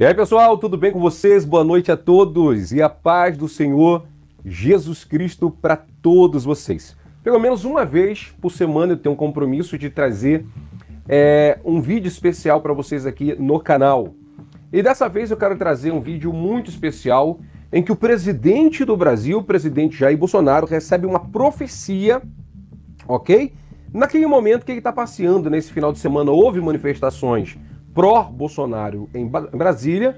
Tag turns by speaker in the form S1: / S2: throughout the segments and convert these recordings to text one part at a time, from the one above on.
S1: E aí, pessoal, tudo bem com vocês? Boa noite a todos e a paz do Senhor Jesus Cristo para todos vocês. Pelo menos uma vez por semana eu tenho um compromisso de trazer um vídeo especial para vocês aqui no canal. E dessa vez eu quero trazer um vídeo muito especial em que o presidente do Brasil, o presidente Jair Bolsonaro, recebe uma profecia, ok? Naquele momento que ele está passeando nesse final de semana, houve manifestações pró-Bolsonaro em Brasília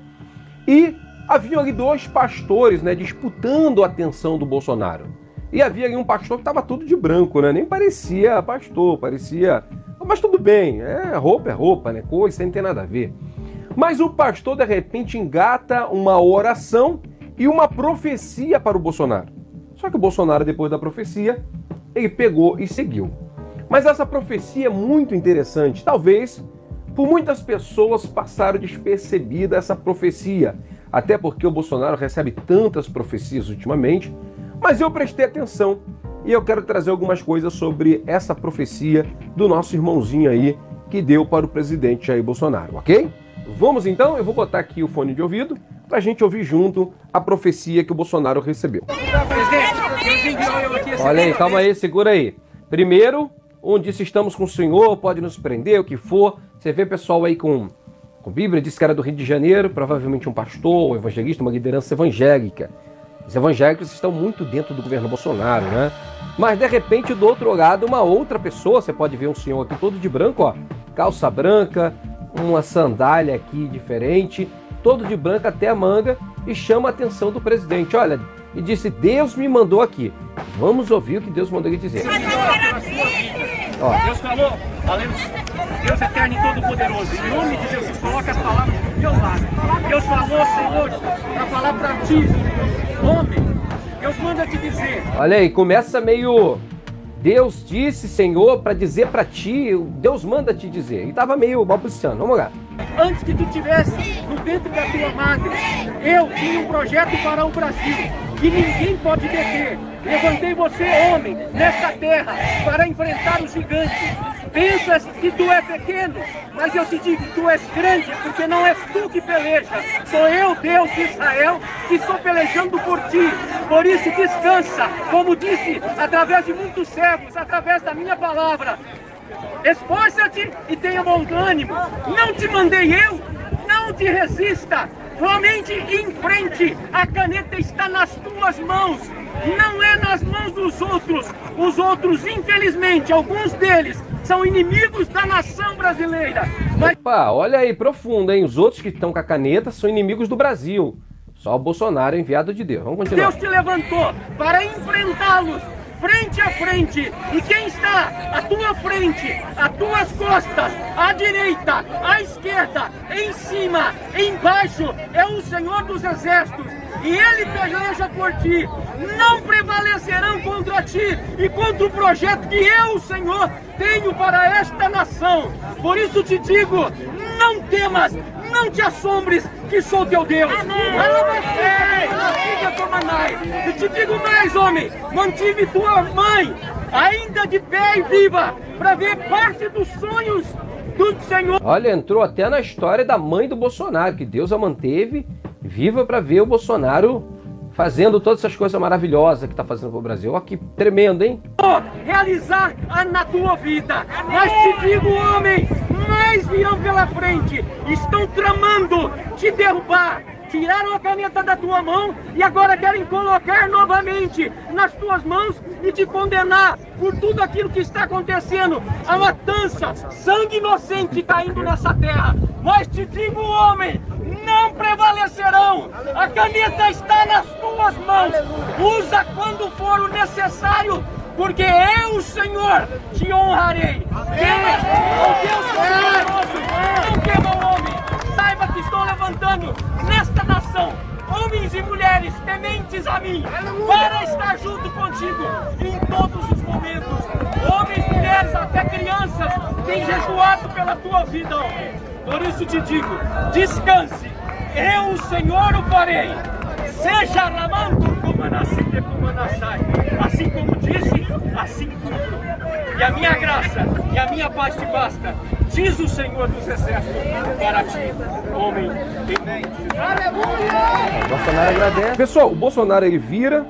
S1: e havia ali dois pastores, disputando a atenção do Bolsonaro. E havia ali um pastor que estava todo de branco, nem parecia pastor, parecia... Mas tudo bem, é roupa, coisa sem ter nada a ver. Mas o pastor de repente engata uma oração e uma profecia para o Bolsonaro. Só que o Bolsonaro, depois da profecia, ele pegou e seguiu. Mas essa profecia é muito interessante, talvez... Por muitas pessoas passaram despercebida essa profecia, até porque o Bolsonaro recebe tantas profecias ultimamente, mas eu prestei atenção e eu quero trazer algumas coisas sobre essa profecia do nosso irmãozinho aí que deu para o presidente Jair Bolsonaro, ok? Vamos então, eu vou botar aqui o fone de ouvido para a gente ouvir junto a profecia que o Bolsonaro recebeu. Olha aí, calma aí, segura aí. Primeiro, onde disse estamos com o Senhor, pode nos prender, o que for. Você vê pessoal aí com Bíblia, disse que era do Rio de Janeiro, provavelmente um pastor, um evangelista, uma liderança evangélica. Os evangélicos estão muito dentro do governo Bolsonaro, Mas de repente do outro lado uma outra pessoa, você pode ver um senhor aqui todo de branco, ó, calça branca, uma sandália aqui diferente, todo de branco até a manga e chama a atenção do presidente. Olha, e disse, Deus me mandou aqui. Vamos ouvir o que Deus mandou ele dizer.
S2: Ó. Deus falou, Deus eterno e todo-poderoso, em nome de Jesus, coloca as palavras do teu lado. Deus falou, Senhor, para falar para ti, homem, Deus manda te dizer.
S1: Olha aí, começa meio... Deus disse, Senhor, para dizer para ti, Deus manda te dizer. E tava meio balbuciando, vamos lá.
S2: Antes que tu estivesse no ventre da tua madre, eu tinha um projeto para o Brasil, que ninguém pode deter. Levantei você, homem, nesta terra, para enfrentar os gigantes. Pensas que tu é pequeno, mas eu te digo, tu és grande, porque não és tu que peleja. Sou eu, Deus de Israel, que estou pelejando por ti. Por isso descansa, como disse, através de muitos servos, através da minha palavra. Esforça-te e tenha bom ânimo. Não te mandei eu, não te resista. Somente em frente, a caneta está nas tuas mãos, não é nas mãos dos outros. Os outros, infelizmente, alguns deles são inimigos da nação brasileira. Mas...
S1: Opa, olha aí, profundo, hein? Os outros que estão com a caneta são inimigos do Brasil. Só o Bolsonaro é enviado de Deus. Vamos continuar.
S2: Deus te levantou para enfrentá-los frente a frente. E quem está à tua frente, às tuas costas, à direita, à esquerda, em cima, embaixo, é o Senhor dos Exércitos. E Ele peleja por ti. Não prevalecerão contra ti e contra o projeto que eu, Senhor, tenho para esta nação. Por isso te digo, não temas, não te assombres, que sou teu Deus. E te digo mais, homem, mantive tua mãe ainda de pé e viva, para ver parte dos sonhos do Senhor.
S1: Olha, entrou até na história da mãe do Bolsonaro, que Deus a manteve viva para ver o Bolsonaro fazendo todas essas coisas maravilhosas que está fazendo para o Brasil. Olha que tremendo, hein?
S2: Realizar na tua vida. Mas te digo, homem, mais virão pela frente. Estão tramando te derrubar. Tiraram a caneta da tua mão e agora querem colocar novamente nas tuas mãos e te condenar por tudo aquilo que está acontecendo. A matança, sangue inocente caindo nessa terra. Mas te digo, homem, não prevalecerão. A caneta está nas tuas mãos. Usa quando for o necessário, porque eu, Senhor, te honrarei. Deus poderoso, não tema o homem. Saiba que estou levantando nesta nação homens e mulheres tementes a mim, para estar junto contigo em todos os momentos. Homens, mulheres, até crianças têm jejuado pela tua vida, homem. Por isso te digo, descanse, eu, o Senhor, o farei. Seja ramando como Assim como disse, assim cumpro. E a minha graça e a minha paz te basta, diz o Senhor dos Exércitos, para ti, homem de mente. Aleluia!
S1: O Bolsonaro agradece. Pessoal, o Bolsonaro ele vira,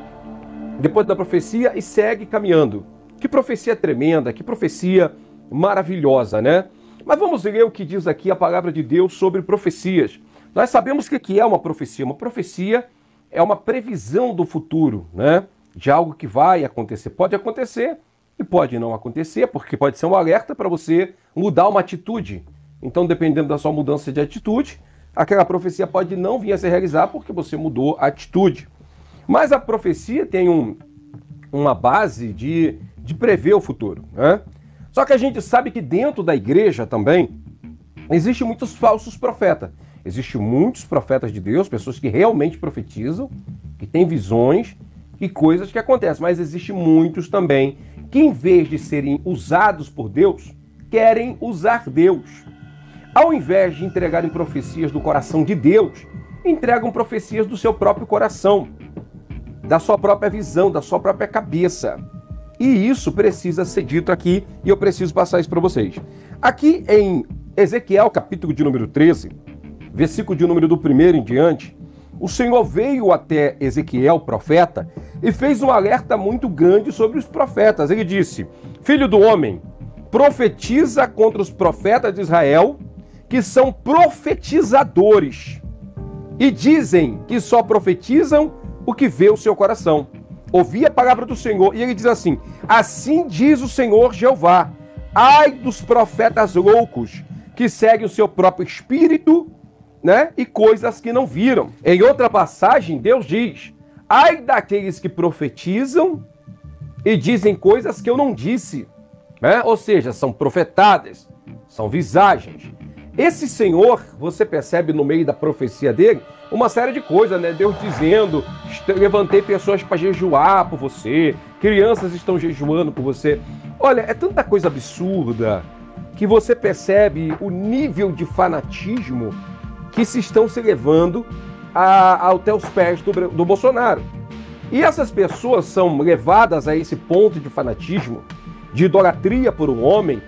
S1: depois da profecia, e segue caminhando. Que profecia tremenda, que profecia maravilhosa, né? Mas vamos ler o que diz aqui a palavra de Deus sobre profecias. Nós sabemos que é uma profecia. Uma profecia é uma previsão do futuro, né? De algo que vai acontecer. Pode acontecer e pode não acontecer, porque pode ser um alerta para você mudar uma atitude. Então, dependendo da sua mudança de atitude, aquela profecia pode não vir a se realizar porque você mudou a atitude. Mas a profecia tem uma base de prever o futuro, né? Só que a gente sabe que dentro da igreja também existem muitos falsos profetas. Existem muitos profetas de Deus, pessoas que realmente profetizam, que têm visões e coisas que acontecem. Mas existem muitos também que, em vez de serem usados por Deus, querem usar Deus. Ao invés de entregarem profecias do coração de Deus, entregam profecias do seu próprio coração, da sua própria visão, da sua própria cabeça. E isso precisa ser dito aqui, e eu preciso passar isso para vocês. Aqui em Ezequiel, capítulo de número 13, versículo de número do 1 em diante, o Senhor veio até Ezequiel, profeta, e fez um alerta muito grande sobre os profetas. Ele disse: Filho do homem, profetiza contra os profetas de Israel, que são profetizadores, e dizem que só profetizam o que vê o seu coração. Ouvi a palavra do Senhor, e ele diz assim: assim diz o Senhor Jeová, ai dos profetas loucos, que seguem o seu próprio espírito, né, e coisas que não viram. Em outra passagem, Deus diz: ai daqueles que profetizam e dizem coisas que eu não disse, né? Ou seja, são profetadas, são visagens. Esse Senhor, você percebe no meio da profecia dele uma série de coisas, né? Deus dizendo: levantei pessoas para jejuar por você, crianças estão jejuando por você. Olha, é tanta coisa absurda que você percebe o nível de fanatismo que se estão se levando até os pés do Bolsonaro. E essas pessoas são levadas a esse ponto de fanatismo, de idolatria por um homem,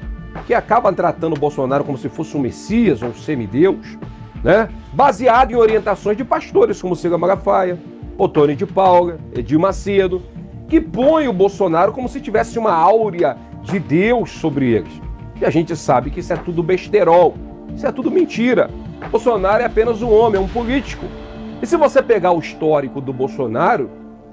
S1: que acaba tratando o Bolsonaro como se fosse um messias ou um semideus, né? Baseado em orientações de pastores como Ciro Malafaia, Otônio de Paula, Edir Macedo, que põe o Bolsonaro como se tivesse uma áurea de Deus sobre eles. E a gente sabe que isso é tudo besterol, isso é tudo mentira. Bolsonaro é apenas um homem, é um político. E se você pegar o histórico do Bolsonaro,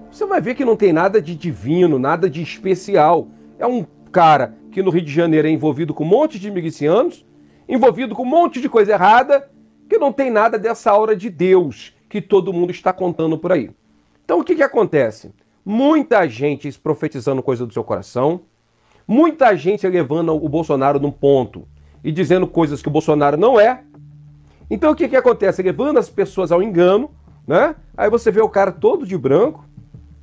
S1: você vai ver que não tem nada de divino, nada de especial. É um cara que no Rio de Janeiro é envolvido com um monte de milicianos, envolvido com um monte de coisa errada, que não tem nada dessa aura de Deus que todo mundo está contando por aí. Então o que acontece? Muita gente profetizando coisa do seu coração, muita gente levando o Bolsonaro num ponto e dizendo coisas que o Bolsonaro não é. Então o que acontece? Levando as pessoas ao engano, né? Aí você vê o cara todo de branco,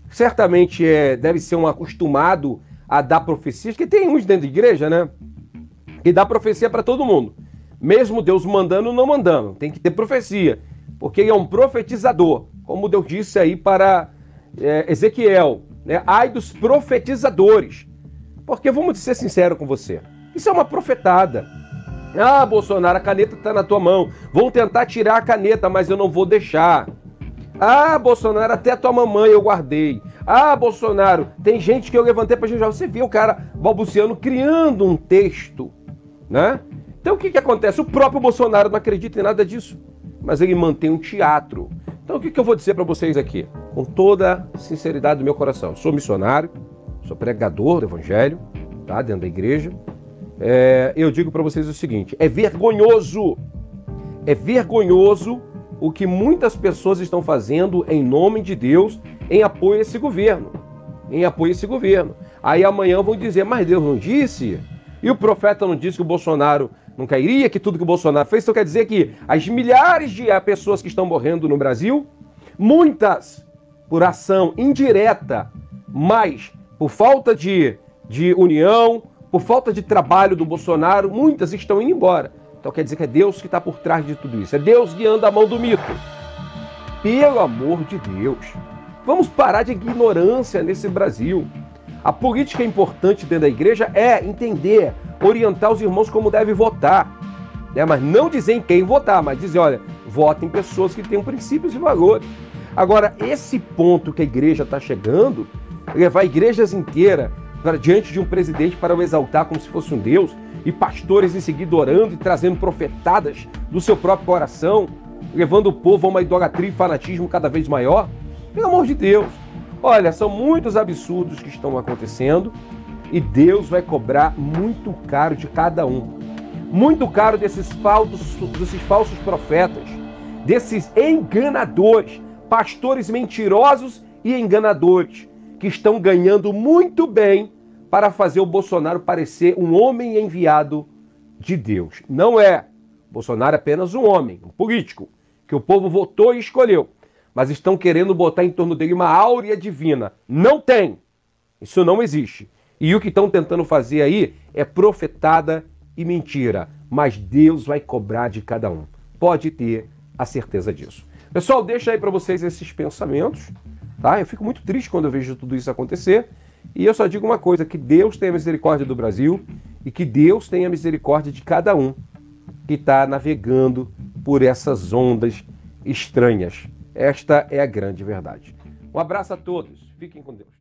S1: certamente deve ser um acostumado a dar profecias, que tem uns dentro da igreja, né? Que dá profecia para todo mundo. Mesmo Deus mandando ou não mandando, tem que ter profecia, porque ele é um profetizador, como Deus disse aí para Ezequiel, né? Ai dos profetizadores. Porque vamos ser sinceros com você, isso é uma profetada. Ah, Bolsonaro, a caneta está na tua mão, vão tentar tirar a caneta, mas eu não vou deixar. Ah, Bolsonaro, até a tua mamãe eu guardei. Ah, Bolsonaro, tem gente que eu levantei para jejuar. Você vê o cara balbuciando, criando um texto, né? Então o que acontece? O próprio Bolsonaro não acredita em nada disso, mas ele mantém um teatro. Então o que eu vou dizer para vocês aqui? Com toda a sinceridade do meu coração. Eu sou missionário, sou pregador do evangelho, tá? Dentro da igreja. Eu digo para vocês o seguinte: é vergonhoso o que muitas pessoas estão fazendo em nome de Deus em apoio a esse governo. Aí amanhã vão dizer: mas Deus não disse? E o profeta não disse que o Bolsonaro não cairia, que tudo que o Bolsonaro fez? Então quer dizer que as milhares de pessoas que estão morrendo no Brasil, muitas por ação indireta, mas por falta de união, por falta de trabalho do Bolsonaro, muitas estão indo embora. Então quer dizer que é Deus que está por trás de tudo isso. É Deus guiando a mão do mito. Pelo amor de Deus, Vamos parar de ignorância nesse Brasil. A política importante dentro da igreja é entender, orientar os irmãos como devem votar. Mas não dizer em quem votar, mas dizer, olha, votem em pessoas que tenham princípios e valores. Agora, esse ponto que a igreja está chegando, levar igrejas inteiras diante de um presidente para o exaltar como se fosse um Deus, e pastores em seguida orando e trazendo profetadas do seu próprio coração, levando o povo a uma idolatria e fanatismo cada vez maior, pelo amor de Deus. Olha, são muitos absurdos que estão acontecendo e Deus vai cobrar muito caro de cada um. Muito caro desses falsos profetas, desses enganadores, pastores mentirosos e enganadores, que estão ganhando muito bem para fazer o Bolsonaro parecer um homem enviado de Deus. Não é. Bolsonaro é apenas um homem, um político, que o povo votou e escolheu. Mas estão querendo botar em torno dele uma áurea divina. Não tem. Isso não existe. E o que estão tentando fazer aí é profetada e mentira. Mas Deus vai cobrar de cada um. Pode ter a certeza disso. Pessoal, deixa aí para vocês esses pensamentos. Tá? Eu fico muito triste quando eu vejo tudo isso acontecer. E eu só digo uma coisa, que Deus tenha misericórdia do Brasil e que Deus tenha misericórdia de cada um que está navegando por essas ondas estranhas. Esta é a grande verdade. Um abraço a todos. Fiquem com Deus.